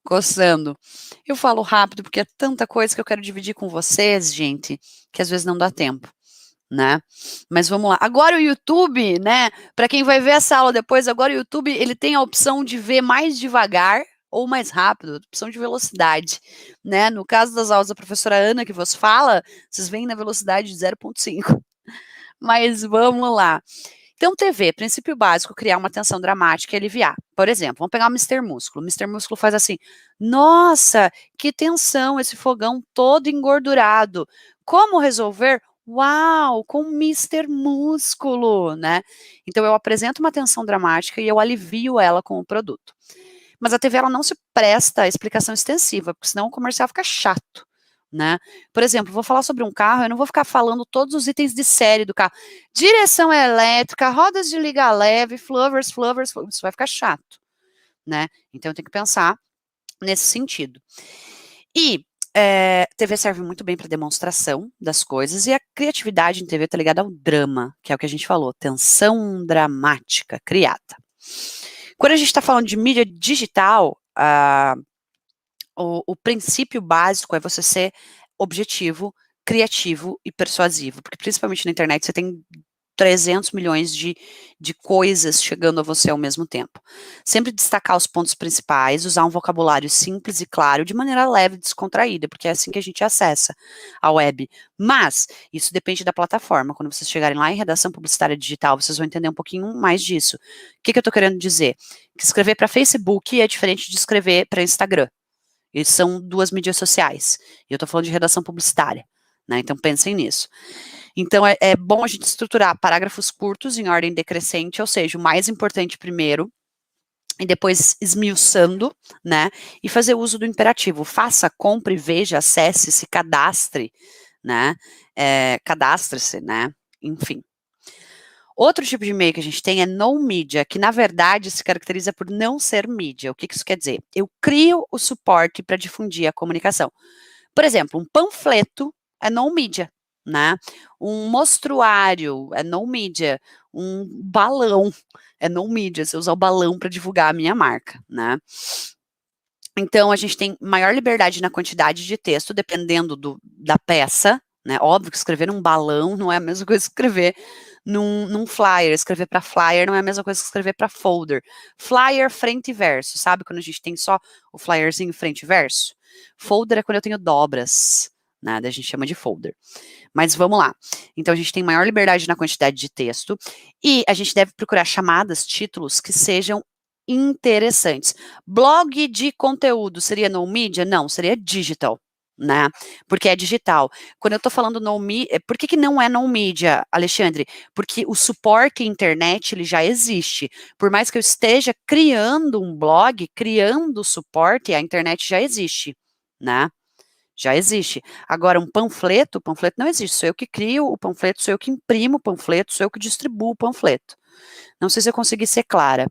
coçando. Eu falo rápido porque é tanta coisa que eu quero dividir com vocês, gente, que às vezes não dá tempo, né? Mas vamos lá. Agora o YouTube, né? Para quem vai ver essa aula depois, agora o YouTube ele tem a opção de ver mais devagar ou mais rápido, opção de velocidade, né? No caso das aulas da professora Ana que vos fala, vocês veem na velocidade de 0,5. Mas vamos lá. Então, TV, princípio básico, criar uma tensão dramática e aliviar. Por exemplo, vamos pegar o Mister Músculo. O Mister Músculo faz assim: nossa, que tensão, esse fogão todo engordurado. Como resolver? Uau, com o Mister Músculo, né? Então, eu apresento uma tensão dramática e eu alivio ela com o produto. Mas a TV ela não se presta a explicação extensiva, porque senão o comercial fica chato, né? Por exemplo, vou falar sobre um carro, eu não vou ficar falando todos os itens de série do carro. Direção elétrica, rodas de liga leve, flovers, isso vai ficar chato, né? Então eu tenho que pensar nesse sentido. E TV serve muito bem para demonstração das coisas e a criatividade em TV está ligada ao drama, que é o que a gente falou, tensão dramática criada. Quando a gente está falando de mídia digital, o princípio básico é você ser objetivo, criativo e persuasivo, porque principalmente na internet você tem 300 milhões de coisas chegando a você ao mesmo tempo. Sempre destacar os pontos principais, usar um vocabulário simples e claro, de maneira leve e descontraída, porque é assim que a gente acessa a web. Mas, isso depende da plataforma. Quando vocês chegarem lá em redação publicitária digital, vocês vão entender um pouquinho mais disso. O que eu estou querendo dizer? Que escrever para Facebook é diferente de escrever para Instagram. Eles são duas mídias sociais. E eu estou falando de redação publicitária, né? Então pensem nisso. Então é bom a gente estruturar parágrafos curtos em ordem decrescente, ou seja, o mais importante primeiro, e depois esmiuçando, né? E fazer uso do imperativo. Faça, compre, veja, acesse, se cadastre, né? Cadastre-se, né? Enfim. Outro tipo de e-mail que a gente tem é no media, que na verdade se caracteriza por não ser mídia. O que isso quer dizer? Eu crio o suporte para difundir a comunicação. Por exemplo, um panfleto é no media, né? Um mostruário é no media, um balão é no media. Você usa o balão para divulgar a minha marca, né? Então a gente tem maior liberdade na quantidade de texto, dependendo da peça, né? Óbvio que escrever num balão não é a mesma coisa que escrever num flyer. Escrever para flyer não é a mesma coisa que escrever para folder. Flyer, frente e verso, sabe? Quando a gente tem só o flyerzinho frente e verso. Folder é quando eu tenho dobras, né? A gente chama de folder. Mas vamos lá. Então a gente tem maior liberdade na quantidade de texto e a gente deve procurar chamadas, títulos que sejam interessantes. Blog de conteúdo seria no media? Não, seria digital, né? Porque é digital. Quando eu tô falando no media, por que não é no media, Alexandre? Porque o suporte internet, ele já existe. Por mais que eu esteja criando um blog, criando suporte, a internet já existe, né? Já existe. Agora, o panfleto não existe. Sou eu que crio o panfleto, sou eu que imprimo o panfleto, sou eu que distribuo o panfleto. Não sei se eu consegui ser clara.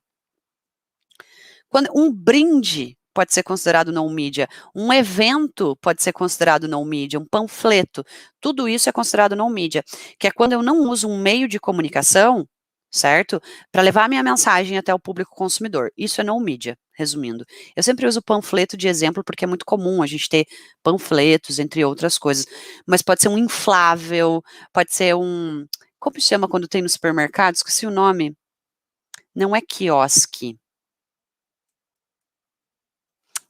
Quando um brinde pode ser considerado não mídia, um evento pode ser considerado não mídia, um panfleto, tudo isso é considerado não mídia, que é quando eu não uso um meio de comunicação, certo? Para levar a minha mensagem até o público consumidor. Isso é não mídia, resumindo. Eu sempre uso panfleto de exemplo porque é muito comum a gente ter panfletos, entre outras coisas, mas pode ser um inflável, pode ser um, como se chama quando tem no supermercado? Esqueci o nome. Não é quiosque.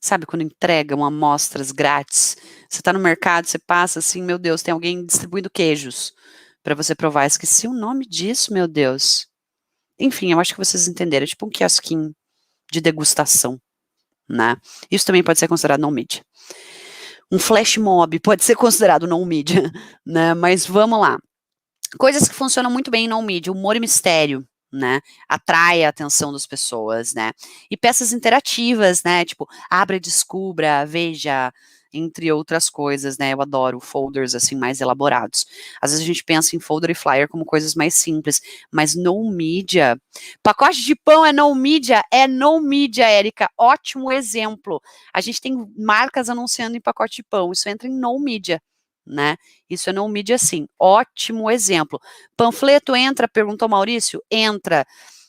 Sabe, quando entregam amostras grátis, você está no mercado, você passa assim, meu Deus, tem alguém distribuindo queijos para você provar. Esqueci o nome disso, meu Deus. Enfim, eu acho que vocês entenderam, é tipo um quiosquinho, de degustação, né? Isso também pode ser considerado não mídia. Um flash mob pode ser considerado não mídia, né? Mas vamos lá. Coisas que funcionam muito bem em não mídia, humor e mistério, né? Atrai a atenção das pessoas, né? E peças interativas, né? Tipo, abra, descubra, veja, entre outras coisas, né? Eu adoro folders assim mais elaborados. Às vezes a gente pensa em folder e flyer como coisas mais simples, mas no mídia, pacote de pão é no mídia, Érica, ótimo exemplo. A gente tem marcas anunciando em pacote de pão, isso entra em no mídia, né? Isso é no mídia sim, ótimo exemplo. Panfleto entra, perguntou Maurício? Entra,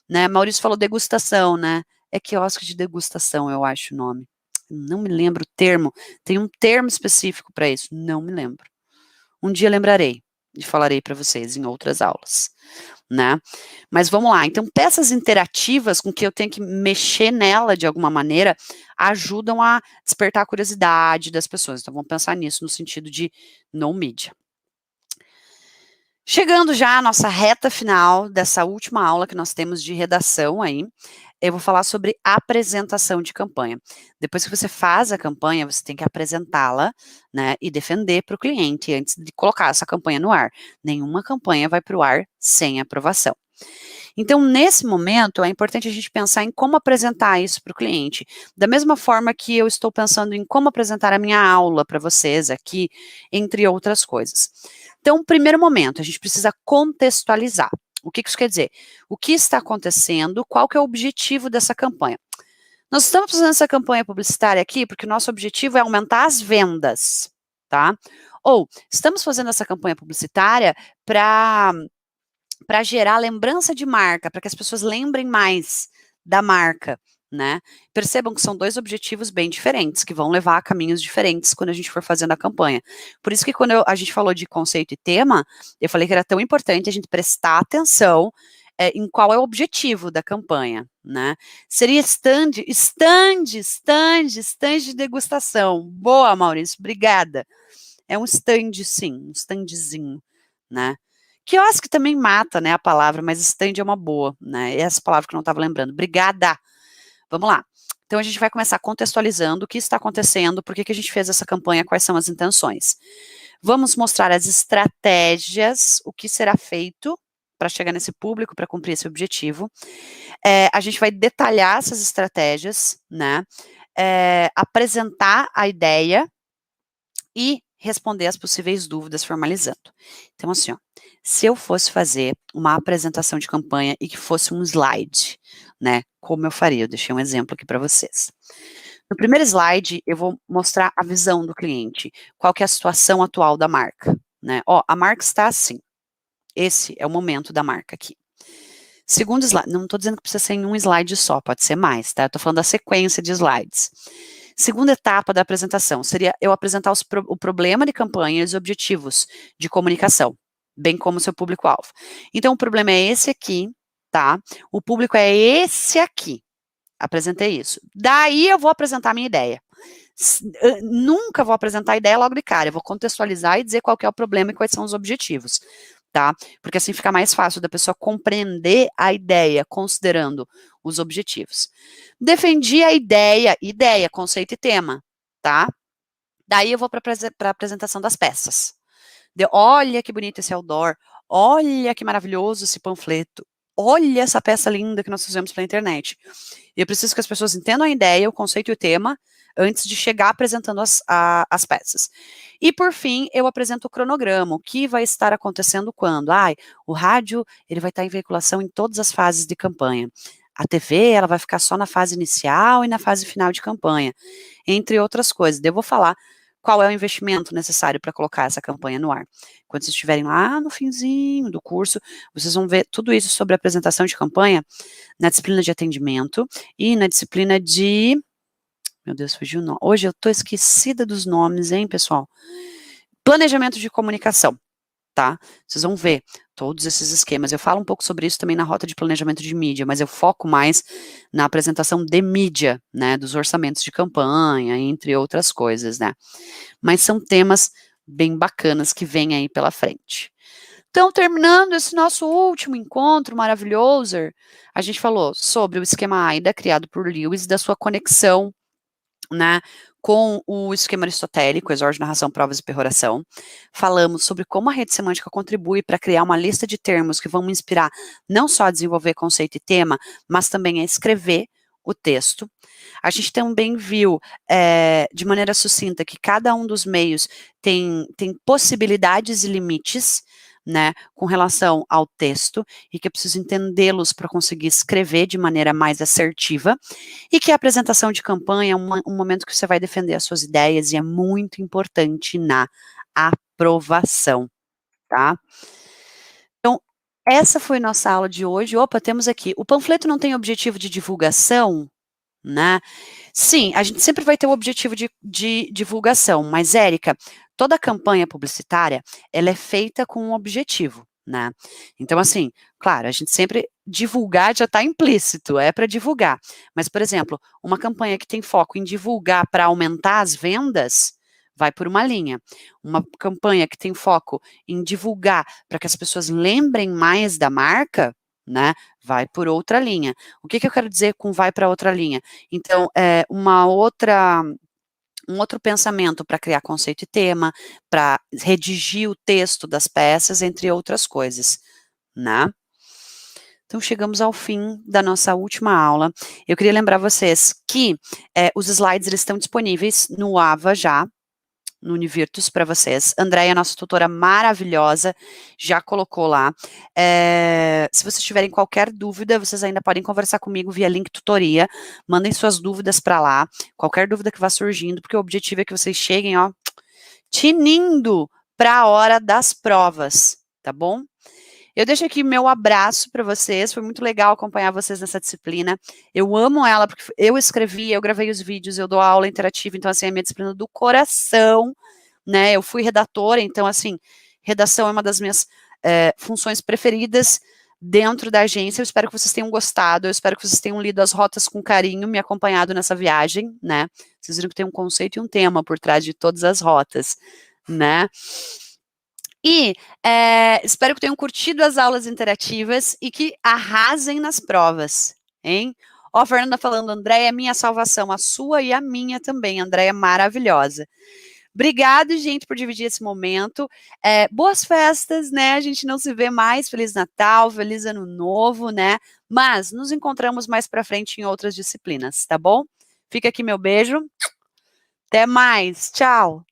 né? Maurício falou degustação, né? É quiosque de degustação, eu acho o nome. Não me lembro o termo, tem um termo específico para isso, não me lembro. Um dia lembrarei e falarei para vocês em outras aulas, né? Mas vamos lá, então peças interativas com que eu tenho que mexer nela de alguma maneira ajudam a despertar a curiosidade das pessoas. Então vamos pensar nisso no sentido de no mídia. Chegando já à nossa reta final dessa última aula que nós temos de redação aí, eu vou falar sobre apresentação de campanha. Depois que você faz a campanha, você tem que apresentá-la, né, e defender para o cliente antes de colocar essa campanha no ar. Nenhuma campanha vai para o ar sem aprovação. Então, nesse momento, é importante a gente pensar em como apresentar isso para o cliente. Da mesma forma que eu estou pensando em como apresentar a minha aula para vocês aqui, entre outras coisas. Então, primeiro momento, a gente precisa contextualizar. O que isso quer dizer? O que está acontecendo? Qual que é o objetivo dessa campanha? Nós estamos fazendo essa campanha publicitária aqui porque o nosso objetivo é aumentar as vendas, tá? Ou estamos fazendo essa campanha publicitária para gerar lembrança de marca, para que as pessoas lembrem mais da marca, né? Percebam que são dois objetivos bem diferentes, que vão levar a caminhos diferentes quando a gente for fazendo a campanha. Por isso que quando a gente falou de conceito e tema, eu falei que era tão importante a gente prestar atenção em qual é o objetivo da campanha, né? Seria stand de degustação. Boa, Maurício, obrigada. É um stand, sim, um standzinho, né? Quiosque também mata, né, a palavra, mas stand é uma boa, né? Essa palavra que eu não estava lembrando. Obrigada. Vamos lá. Então a gente vai começar contextualizando o que está acontecendo, por que a gente fez essa campanha, quais são as intenções. Vamos mostrar as estratégias, o que será feito para chegar nesse público, para cumprir esse objetivo. A gente vai detalhar essas estratégias, né? Apresentar a ideia e responder as possíveis dúvidas formalizando. Então, assim, ó, se eu fosse fazer uma apresentação de campanha e que fosse um slide, né, como eu faria? Eu deixei um exemplo aqui para vocês. No primeiro slide, eu vou mostrar a visão do cliente, qual que é a situação atual da marca, né? Ó, a marca está assim. Esse é o momento da marca aqui. Segundo slide, não estou dizendo que precisa ser em um slide só, pode ser mais, tá? Eu estou falando da sequência de slides. Segunda etapa da apresentação seria eu apresentar o problema de campanha e os objetivos de comunicação, bem como o seu público-alvo. Então, o problema é esse aqui, tá? O público é esse aqui. Apresentei isso. Daí eu vou apresentar a minha ideia. Nunca vou apresentar a ideia logo de cara, eu vou contextualizar e dizer qual que é o problema e quais são os objetivos, tá? Porque assim fica mais fácil da pessoa compreender a ideia, considerando os objetivos. Defendi a ideia, conceito e tema, tá? Daí eu vou para a apresentação das peças. Olha que bonito esse outdoor, olha que maravilhoso esse panfleto, olha essa peça linda que nós fizemos pela internet. Eu preciso que as pessoas entendam a ideia, o conceito e o tema, antes de chegar apresentando as peças. E, por fim, eu apresento o cronograma, o que vai estar acontecendo quando? O rádio ele vai estar em veiculação em todas as fases de campanha. A TV ela vai ficar só na fase inicial e na fase final de campanha, entre outras coisas. Eu vou falar qual é o investimento necessário para colocar essa campanha no ar. Quando vocês estiverem lá no finzinho do curso, vocês vão ver tudo isso sobre a apresentação de campanha na disciplina de atendimento e na disciplina de... Meu Deus, fugiu o nome. Hoje eu tô esquecida dos nomes, hein, pessoal? Planejamento de comunicação, tá? Vocês vão ver todos esses esquemas. Eu falo um pouco sobre isso também na rota de planejamento de mídia, mas eu foco mais na apresentação de mídia, né? Dos orçamentos de campanha, entre outras coisas, né? Mas são temas bem bacanas que vêm aí pela frente. Então, terminando esse nosso último encontro maravilhoso, a gente falou sobre o esquema AIDA, criado por Lewis, da sua conexão, né, com o esquema aristotélico, exórdio, narração, provas e peroração. Falamos sobre como a rede semântica contribui para criar uma lista de termos que vão me inspirar não só a desenvolver conceito e tema, mas também a escrever o texto. A gente também viu, de maneira sucinta, que cada um dos meios tem possibilidades e limites, né, com relação ao texto, e que eu preciso entendê-los para conseguir escrever de maneira mais assertiva, e que a apresentação de campanha é um momento que você vai defender as suas ideias, e é muito importante na aprovação, tá? Então, essa foi nossa aula de hoje. Opa, temos aqui, o panfleto não tem objetivo de divulgação, né? Sim, a gente sempre vai ter o objetivo de divulgação, mas, Érica, toda campanha publicitária, ela é feita com um objetivo, né? Então, assim, claro, a gente sempre divulgar já está implícito, é para divulgar. Mas, por exemplo, uma campanha que tem foco em divulgar para aumentar as vendas, vai por uma linha. Uma campanha que tem foco em divulgar para que as pessoas lembrem mais da marca, né, vai por outra linha. O que eu quero dizer com vai para outra linha? Então, um outro pensamento para criar conceito e tema, para redigir o texto das peças, entre outras coisas, né? Então, chegamos ao fim da nossa última aula. Eu queria lembrar vocês que os slides eles estão disponíveis no AVA já, no Univirtus para vocês. Andréia, nossa tutora maravilhosa, já colocou lá. Se vocês tiverem qualquer dúvida, vocês ainda podem conversar comigo via link tutoria. Mandem suas dúvidas para lá. Qualquer dúvida que vá surgindo, porque o objetivo é que vocês cheguem, ó, tinindo para a hora das provas, tá bom? Eu deixo aqui meu abraço para vocês, foi muito legal acompanhar vocês nessa disciplina. Eu amo ela, porque eu escrevi, eu gravei os vídeos, eu dou aula interativa, então, assim, é a minha disciplina do coração, né? Eu fui redatora, então, assim, redação é uma das minhas funções preferidas dentro da agência. Eu espero que vocês tenham gostado, eu espero que vocês tenham lido as rotas com carinho, me acompanhado nessa viagem, né? Vocês viram que tem um conceito e um tema por trás de todas as rotas, né? E espero que tenham curtido as aulas interativas e que arrasem nas provas, hein? Ó, a Fernanda falando, Andréia é minha salvação, a sua e a minha também, Andréia é maravilhosa. Obrigada, gente, por dividir esse momento. Boas festas, né? A gente não se vê mais. Feliz Natal, feliz Ano Novo, né? Mas nos encontramos mais para frente em outras disciplinas, tá bom? Fica aqui meu beijo. Até mais. Tchau.